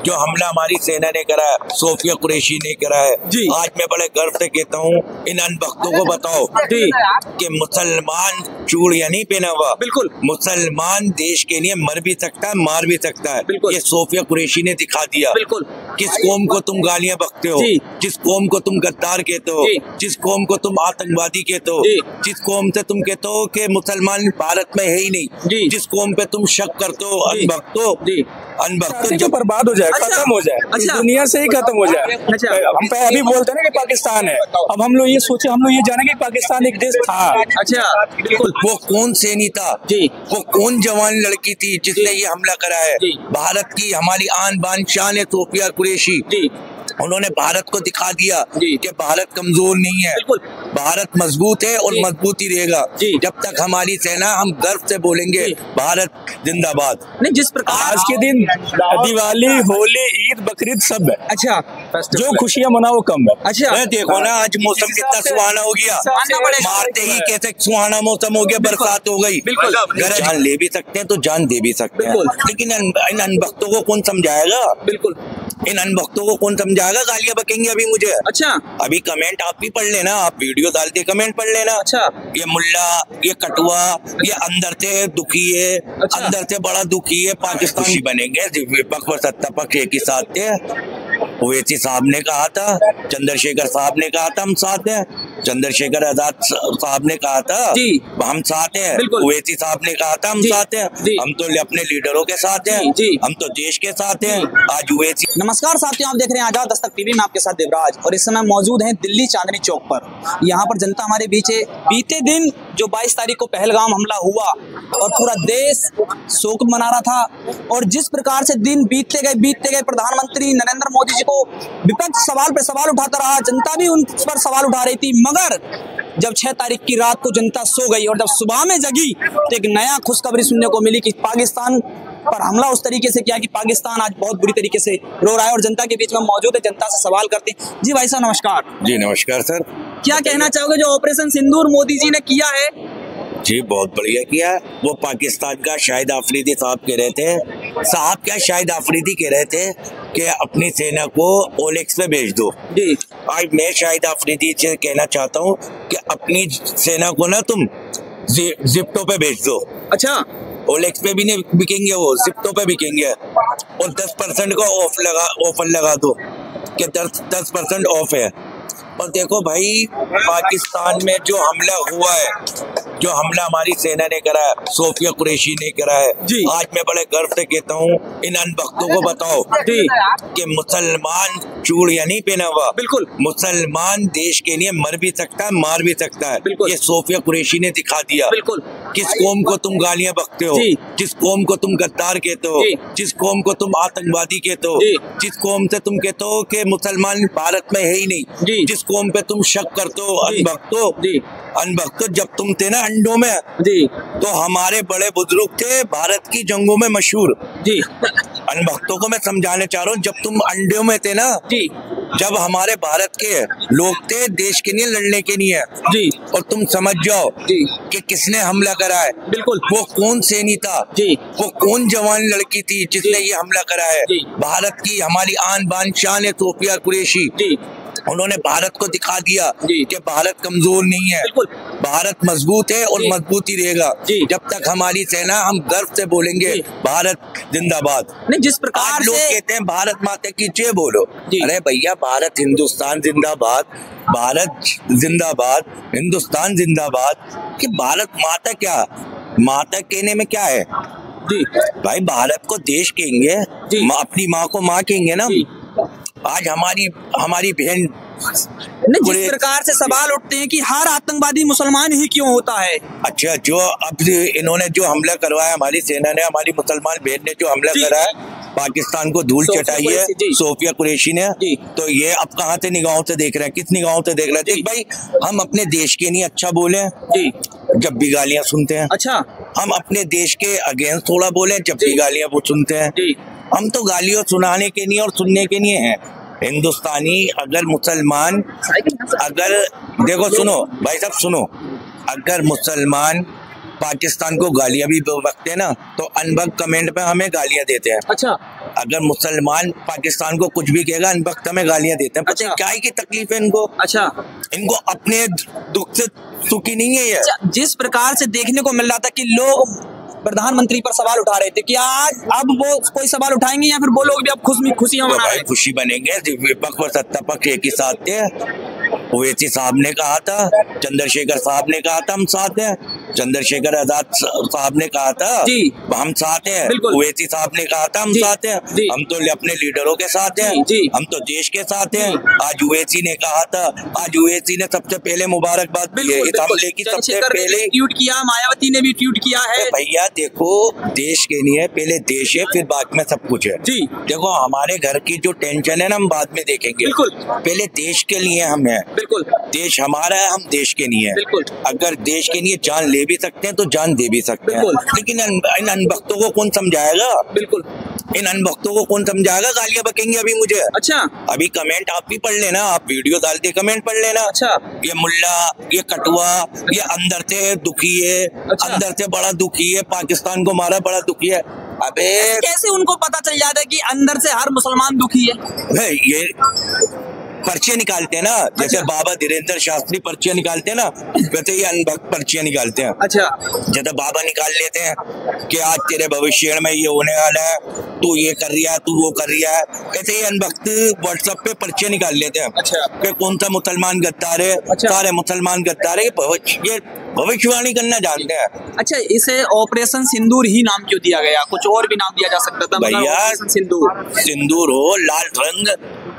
जो हमला हमारी सेना ने करा है, सोफिया कुरैशी ने करा है, आज मैं बड़े गर्व से कहता हूँ इन अनबख्तों को बताओ कि मुसलमान चूड़ियां नहीं पहना हुआ, बिल्कुल मुसलमान देश के लिए मर भी सकता है, मार भी सकता है, ये सोफिया कुरैशी ने दिखा दिया। बिल्कुल किस कौम को तुम गालियां बकते हो, जिस कौम को तुम गद्दार कहते हो, जिस कौम को तुम आतंकवादी कहते हो, जिस कौम से तुम कहते हो कि मुसलमान भारत में है ही नहीं, जिस कौम पे तुम शक करते हो, अनबख्तो जब बर्बाद हो जाए, खत्म हो जाए, दुनिया से ही खत्म हो जाए। हम अभी बोलते हैं ना कि पाकिस्तान है, अब हम लोग ये सोचे, हम लोग ये जाने कि पाकिस्तान एक देश था। अच्छा बिल्कुल, वो कौन सैनी था, वो कौन जवान लड़की थी जिसने ये हमला करा है? भारत की हमारी आन बान शान है सोफिया कुरैशी। उन्होंने भारत को दिखा दिया कि भारत कमजोर नहीं है, भारत मजबूत है और मजबूत ही रहेगा। जब तक हमारी सेना, हम गर्व से बोलेंगे भारत जिंदाबाद। नहीं, जिस प्रकार आज के दिन दिवाली, होली, ईद, बकरीद सब है, अच्छा जो खुशियां मनाओ कम है। अच्छा देखो ना, आज मौसम कितना सुहाना हो गया, मारते ही कैसे सुहाना मौसम हो गया, बरसात हो गई। अगर जान ले भी सकते हैं तो जान दे भी सकते हैं, लेकिन इन अनबख्तों को कौन समझाएगा? बिल्कुल इन अनबख्तों को कौन समझाएगा? गालियां बकेंगे अभी मुझे। अच्छा अभी कमेंट आप भी पढ़ लेना, आप वीडियो डालते कमेंट पढ़ लेना। अच्छा ये मुल्ला, ये कटुआ, ये अंदर से दुखी है, अंदर से बड़ा दुखी है, पाकिस्तानी बनेंगे विपक्ष और सत्ता पक्ष एक ही साथ थे। ओवैसी साहब ने कहा था, चंद्रशेखर साहब ने कहा था हम साथ हैं, चंद्रशेखर आजाद साहब ने कहा था हम साथ हैं, ओवैसी साहब ने कहा था हम साथ हैं, हम तो अपने लीडरों के साथ हैं, हम तो देश के साथ हैं। आज ओवैसी। नमस्कार साथियों, आप देख रहे हैं आजाद दस्तक टीवी में आपके साथ देवराज, और इस समय मौजूद हैं दिल्ली चांदनी चौक पर। यहाँ पर जनता हमारे बीच है। बीते दिन जो 22 तारीख को पहलगाम हमला हुआ और पूरा देश शोक मना रहा था, और जिस प्रकार से दिन बीतते गए प्रधानमंत्री नरेंद्र मोदी जी को विपक्ष सवाल पे सवाल उठाता रहा, जनता भी उन पर सवाल उठा रही थी, मगर जब 6 तारीख की रात को जनता सो गई और जब सुबह में जगी तो एक नया खुशखबरी सुनने को मिली कि पाकिस्तान पर हमला उस तरीके से किया कि पाकिस्तान आज बहुत बुरी तरीके से रो रहा है, और जनता के बीच में मौजूद है, जनता से सवाल करते हैं। जी भाई साहब नमस्कार। जी नमस्कार सर। क्या कहना चाहोगे जो ऑपरेशन सिंदूर मोदी जी ने किया है? जी बहुत बढ़िया किया है। वो पाकिस्तान का शाहिद आफरीदी साहब कह रहे थे, साहब क्या शाहिद आफरीदी कह रहे थे कि अपनी सेना को ओलेक्स पे भेज दो। जी आज मैं शाहिद आफरीदी से कहना चाहता हूँ कि अपनी सेना को ना तुम जिप्टो पे भेज दो। अच्छा ओलेक्स पे भी नहीं बिकेंगे, वो जिप्टो पे बिकेंगे, और 10% का ऑफर लगा दो कि 10% ऑफ है। और देखो भाई, पाकिस्तान में जो हमला हुआ है, जो हमला हमारी सेना ने करा है, सोफिया कुरैशी ने करा है, आज मैं बड़े गर्व से कहता हूँ इन अनबख्तों को बताओ कि मुसलमान चूड़ियां नहीं पहना हुआ, बिल्कुल मुसलमान देश के लिए मर भी सकता है, मार भी सकता है, ये सोफिया कुरैशी ने दिखा दिया। बिल्कुल किस कौम को तुम गालियां बकते हो, जिस कौम को तुम गद्दार कहते हो, जिस कौम को तुम आतंकवादी कहते हो, जिस कौम से तुम कहते हो कि मुसलमान भारत में है ही नहीं, जिस कौम पे तुम शक करते हो, अनबख्तो जब तुम थे ना अंडों में, तो हमारे बड़े बुजुर्ग थे भारत की जंगों में मशहूर। अनबख्तों को मैं समझाने चाह रहा हूँ, जब तुम अंडों में थे ना, जब हमारे भारत के लोग थे देश के लिए लड़ने के लिए, और तुम समझ जाओ कि किसने हमला करा है। बिल्कुल वो कौन सैनी था, वो कौन जवान लड़की थी जिसने ये हमला करा है? भारत की हमारी आन बान शान है सोफिया कुरैशी। उन्होंने भारत को दिखा दिया कि भारत कमजोर नहीं है, भारत मजबूत है और मजबूत ही रहेगा। जब तक हमारी सेना, हम गर्व से बोलेंगे भारत जिंदाबाद। नहीं, जिस प्रकार लोग कहते हैं भारत माता की जय बोलो, अरे भैया भारत हिंदुस्तान जिंदाबाद, भारत जिंदाबाद, हिंदुस्तान जिंदाबाद। कि भारत माता क्या, माता कहने में क्या है भाई? भारत को देश कहेंगे, अपनी माँ को माँ कहेंगे ना। आज हमारी बहन, जिस प्रकार से सवाल उठते हैं कि हर आतंकवादी मुसलमान ही क्यों होता है। अच्छा, जो अब इन्होंने जो हमला करवाया, हमारी सेना ने, हमारी मुसलमान बहन ने जो हमला करा है, पाकिस्तान को धूल चटाई है सोफिया कुरैशी ने, तो ये अब कहाँ से निगाहों से देख रहे हैं, किस निगाहों से देख रहे हैं? देख भाई, हम अपने देश के लिए अच्छा बोले जब भी गालियां सुनते हैं। अच्छा, हम अपने देश के अगेंस्ट थोड़ा बोले जब भी गालियां वो सुनते हैं। हम तो गालियों सुनाने के लिए और सुनने के लिए हैं हिंदुस्तानी। अगर मुसलमान, अगर देखो सुनो भाई साहब सुनो, अगर मुसलमान पाकिस्तान को गालियां भी बकते हैं ना, तो अनबक कमेंट पे हमें गालियां देते हैं। अच्छा, अगर मुसलमान पाकिस्तान को कुछ भी कहेगा, अनबक हमें गालियां देते हैं। पता है क्या की तकलीफ है इनको? अच्छा, इनको अपने दुख से सुखी नहीं है ये। जिस प्रकार से देखने को मिल रहा था कि लोग प्रधानमंत्री पर सवाल उठा रहे थे कि आज अब वो कोई सवाल उठाएंगे या फिर वो लोग भी अब खुशियां मना रहे हैं? खुशी बनेंगे। विपक्ष और सत्ता पक्ष एक ही साथ थे। ओवैसी साहब ने कहा था, चंद्रशेखर साहब ने कहा था हम साथ हैं, चंद्रशेखर आजाद साहब ने कहा था हम साथ हैं, ओवैसी साहब ने कहा था हम साथ हैं। हम तो अपने लीडरों के साथ हैं, हम तो देश के साथ हैं। आज ओवैसी ने कहा था, आज ओवैसी ने सबसे पहले मुबारकबाद दी है इस हमले की। सबसे पहले ट्वीट किया, मायावती ने भी ट्वीट किया है। भैया देखो, देश के लिए पहले देश है, फिर बाद में सब कुछ है। जी देखो, हमारे घर की जो टेंशन है ना, हम बाद में देखेंगे। बिल्कुल, पहले देश के लिए हम है। बिल्कुल, देश हमारा है, हम देश के लिए है। बिल्कुल, अगर देश के लिए जान ले भी सकते हैं तो जान दे भी सकते हैं। लेकिन इन अनभक्तों को कौन समझाएगा? बिल्कुल, इन अनभक्तों को कौन समझाएगा? गालियां बकेंगे अभी मुझे। अच्छा, अभी कमेंट आप भी पढ़ लेना, आप वीडियो डालते कमेंट पढ़ लेना। अच्छा, ये मुल्ला, ये कटुआ, ये अंदर से दुखी है, अंदर से बड़ा दुखी है, पाकिस्तान को मारा बड़ा दुखी है। अबे कैसे उनको पता चल जाता है कि अंदर से हर मुसलमान दुखी है? ये पर्चे निकालते हैं ना, जैसे बाबा धीरेन्द्र शास्त्री पर्चे निकालते हैं ना, वैसे ही अनभक्त पर्चे निकालते हैं। अच्छा, जैसे बाबा निकाल लेते हैं कि आज तेरे भविष्य में ये होने वाला है, तू ये कर रहा है, तू वो कर रहा है, ऐसे ही अनभक्त व्हाट्सएप पे पर्चे निकाल लेते हैं। अच्छा, कि कौन सा मुसलमान गद्दार है। अच्छा, सारे मुसलमान गद्दार है। ये भविष्यवाणी करना जानते हैं। अच्छा, इसे ऑपरेशन सिंदूर ही नाम क्यों दिया गया? कुछ और भी नाम दिया जा सकता था भैया। सिंदूर हो,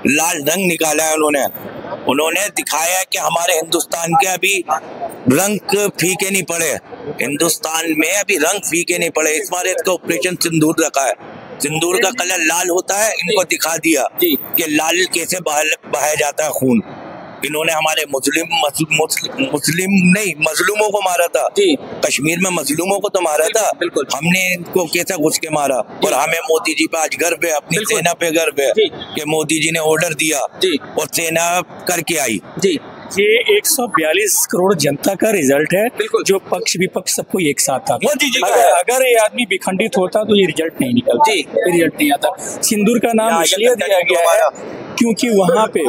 लाल रंग निकाला है उन्होंने दिखाया कि हमारे हिंदुस्तान के अभी रंग फीके नहीं पड़े, हिंदुस्तान में अभी रंग फीके नहीं पड़े, इस बार इसका ऑपरेशन सिंदूर रखा है। सिंदूर का कलर लाल होता है, इनको दिखा दिया कि लाल कैसे बहाया जाता है खून। इन्होंने हमारे मुस्लिम नहीं मजलूमों को मारा था। कश्मीर में मजलूमों को तो मारा था। हमने इनको कैसे घुस के मारा। और हमें मोदी जी पे आज गर्व है, अपनी सेना पे गर्व है कि मोदी जी ने ऑर्डर दिया और सेना करके आई। ये 142 करोड़ जनता का रिजल्ट है, जो पक्ष विपक्ष सबको एक साथ था। मोदी जी अगर ये आदमी विखंडित होता तो ये रिजल्ट नहीं निकलता, रिजल्ट नहीं आता। सिंदूर का नाम इसलिए दिया गया है क्योंकि वहाँ पे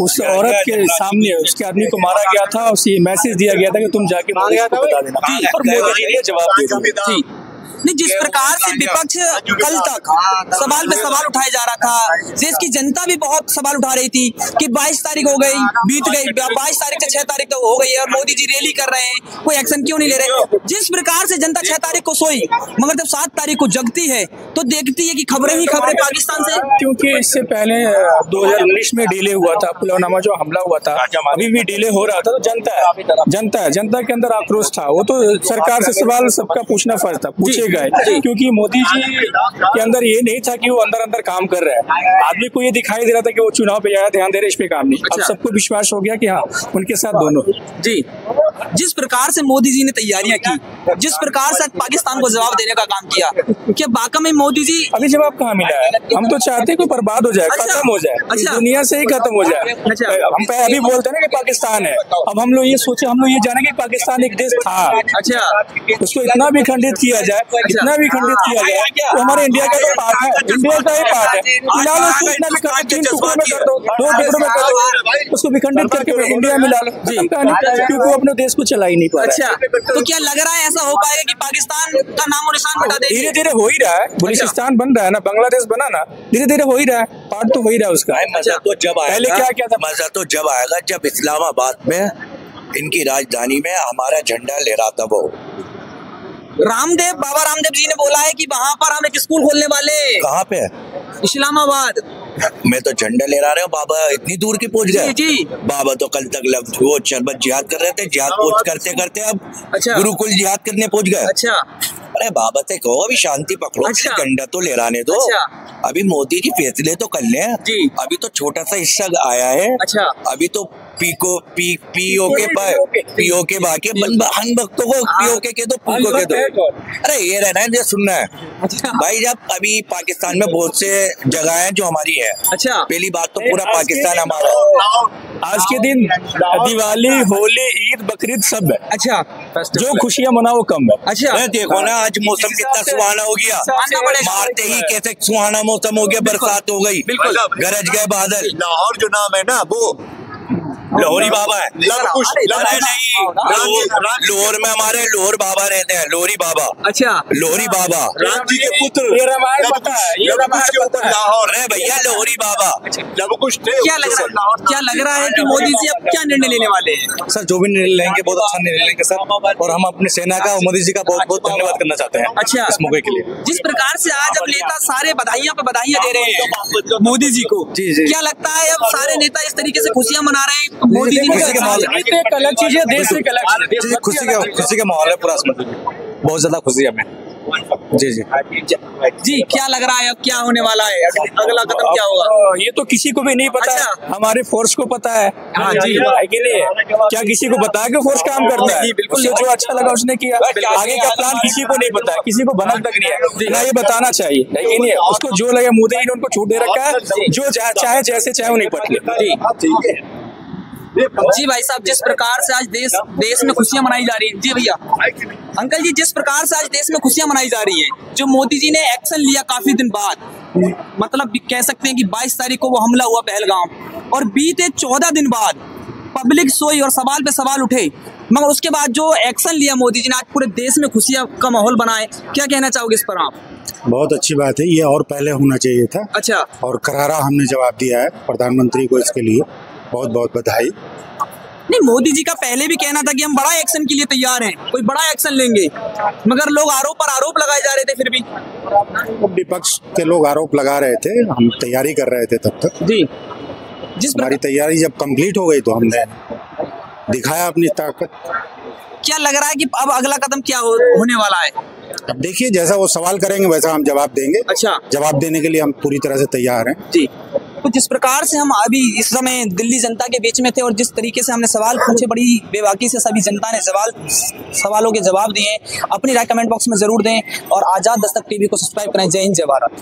उस औरत के सामने उसके आदमी को मारा गया था, उसे मैसेज दिया गया था कि तुम जाके मोदी जी को बता देना, और मोदी जी ने जवाब दे दिया। नहीं, जिस प्रकार से विपक्ष कल तक सवाल पे सवाल उठाया जा रहा था, देश की जनता भी बहुत सवाल उठा रही थी कि 22 तारीख हो गई, बीत गई, 22 तारीख से 6 तारीख तक हो गई और मोदी जी रैली कर रहे हैं, कोई एक्शन क्यों नहीं ले रहे? जिस प्रकार से जनता 6 तारीख को सोई, मगर जब 7 तारीख को जगती है तो देखती है कि खबरें ही खबरें पाकिस्तान से। क्योंकि इससे पहले 2019 में डिले हुआ था, पुलवामा जो हमला हुआ था, अभी भी डिले हो रहा था। तो जनता के अंदर आक्रोश था। वो तो सरकार से सवाल सबका पूछना फर्ज था, पूछे गए, क्योंकि मोदी जी के अंदर ये नहीं था कि वो अंदर काम कर रहे हैं। आदमी को ये दिखाई दे रहा था कि वो चुनाव पे ज्यादा ध्यान दे रहे, इस पे काम नहीं। अब सबको विश्वास हो गया कि हाँ, उनके साथ दोनों। जी, जिस प्रकार से मोदी जी ने तैयारियां की, जिस प्रकार से पाकिस्तान को जवाब देने का काम किया, क्या वाकई में मोदी जी अभी जवाब कहाँ मिला है? हम तो चाहते हैं कि बर्बाद हो जाए, खत्म हो जाए, इस दुनिया से ही खत्म हो जाए। हम अभी बोलते हैं ना कि पाकिस्तान है, अब हम लोग ये सोचे, हम लोग ये जाने कि पाकिस्तान एक देश था। अच्छा, उसको इतना भी खंडित किया जाए, इतना भी खंडित किया जाए, तो हमारे इंडिया का तो पार्ट है, इंडिया का ही पार्ट है। मिला लो उसको, इतना भी 3 टुकड़ों में कर दो, 2 टुकड़ों में कर दो, उसको विखंडित करके इंडिया मिला लो जी, क्योंकि वो अपने देश को चला ही नहीं पा रहा। अच्छा, तो क्या लग रहा है ऐसा हो पाएगा कि पाकिस्तान का नाम और निशान मिटा देंगे? धीरे धीरे हो ही रहा है, बलूचिस्तान बन रहा है ना, बांग्लादेश बना ना, धीरे धीरे हो ही रहा है, पार्ट तो हो ही रहा है उसका। मजा तो जब आएगा, पहले क्या था? मजा तो जब आएगा जब इस्लामाबाद में, इनकी राजधानी में हमारा झंडा लहराता वो। बाबा रामदेव जी ने बोला है कि वहाँ पर हम एक स्कूल खोलने वाले। कहाँ पे? इस्लामाबाद मैं तो झंडा लहरा रहे हूँ। बाबा इतनी दूर की पहुंच गए। जी, बाबा तो कल तक वो शरबत जिहाद कर रहे थे, जिहाद पहुंच करते करते अब गुरुकुल जिहाद करने पहुंच गए। अच्छा, अरे बाबा से कहो अभी शांति पकड़ो। अच्छा, झंडा तो लहराने दो। अच्छा, अभी मोदी जी फैसले तो कर लें। अभी तो छोटा सा हिस्सा आया है। अच्छा, अभी तो पीओके बाकी हम भक्तों को पीओके के दो, पीओके के दो। अरे ये रहना है, ये सुनना है। अच्छा भाई, जब अभी पाकिस्तान में बहुत से जगह है जो हमारी है। अच्छा, पहली बात तो पूरा पाकिस्तान हमारा। आज के दिन दिवाली, होली, ईद, बकरीद सब है। अच्छा, जो खुशियाँ मना वो कम है। अच्छा देखो ना, आज मौसम कितना सुहाना हो गया, मारते ही कैसे सुहाना मौसम हो गया, बरसात हो गई, गरज गए बादल। लाहौर जो नाम है ना वो लोहरी बाबा है। अरे नहीं, लोहर में हमारे लोहर बाबा रहते हैं, लोहरी बाबा। अच्छा, लोहरी बाबा राम जी के पुत्र, ये रामायण पता है, ये रामायण के ऊपर लाहौर है भैया, लोहरी बाबा। लवकुश थे। क्या लग रहा है कि मोदी जी अब क्या निर्णय लेने वाले हैं? सर जो भी निर्णय लेंगे बहुत अच्छा निर्णय लेंगे सर, और हम अपनी सेना का और मोदी जी का बहुत बहुत धन्यवाद करना चाहते हैं। अच्छा, इस मौके के लिए जिस प्रकार से आज अब नेता सारे बधाइयां पे बधाइयां दे रहे हैं मोदी जी को, जी। क्या लगता है अब सारे नेता इस तरीके से खुशियां मना रहे हैं मोदी जी खुशी का माहौल है, एक अलग चीज है, देश एक अलग चीज, खुशी का माहौल है पूरा, बहुत ज्यादा खुशी है हमें। जी क्या लग रहा है अब क्या होने वाला है, अगला कदम क्या होगा? ये तो किसी को भी नहीं पता। अच्छा। हमारे फोर्स को पता है। हाँ जी, है कि नहीं? क्या किसी को पता है कि फोर्स काम करता है? बिल्कुल, जो अच्छा लगा उसने किया। आगे का प्लान किसी को नहीं पता है, किसी को भनक तक नहीं है ना, ये बताना चाहिए, है कि नहीं? उसको जो लगे, मोदी जी ने उनको छूट दे रखा है, जो चाहे जैसे चाहे उन्हें पटले। जी भाई साहब, जिस प्रकार से आज देश में खुशियां मनाई जा रही है, जी भैया अंकल जी, जिस प्रकार से आज देश में खुशियां मनाई जा रही है, जो मोदी जी ने एक्शन लिया काफी दिन बाद, मतलब कह सकते हैं कि 22 तारीख को वो हमला हुआ पहलगाम, और बीते 14 दिन बाद पब्लिक सोई और सवाल पे सवाल उठे, मगर उसके बाद जो एक्शन लिया मोदी जी ने, आज पूरे देश में खुशियां का माहौल बनाए, क्या कहना चाहोगे इस पर आप? बहुत अच्छी बात है, ये और पहले होना चाहिए था। अच्छा, और करारा हमने जवाब दिया है प्रधानमंत्री को, इसके लिए बहुत बहुत बधाई। नहीं, मोदी जी का पहले भी कहना था कि हम बड़ा एक्शन के लिए तैयार हैं, कोई बड़ा एक्शन लेंगे, मगर लोग आरोप पर आरोप लगाए जा रहे थे। फिर भी विपक्ष के लोग आरोप लगा रहे थे, हम तैयारी कर रहे थे तब तक। जी, हमारी तैयारी जब कंप्लीट हो गई तो हमने दिखाया अपनी ताकत। क्या लग रहा है कि अब अगला कदम क्या होने वाला है? अब देखिए, जैसा वो सवाल करेंगे वैसा हम जवाब देंगे। अच्छा, जवाब देने के लिए हम पूरी तरह से तैयार हैं। जी। तो जिस प्रकार से हम अभी इस समय दिल्ली जनता के बीच में थे और जिस तरीके से हमने सवाल पूछे, बड़ी बेबाकी से सभी जनता ने सवालों के जवाब दिए। अपनी राय कमेंट बॉक्स में जरूर दें और आजाद दस्तक टीवी को सब्सक्राइब करें। जय हिंद, जय भारत।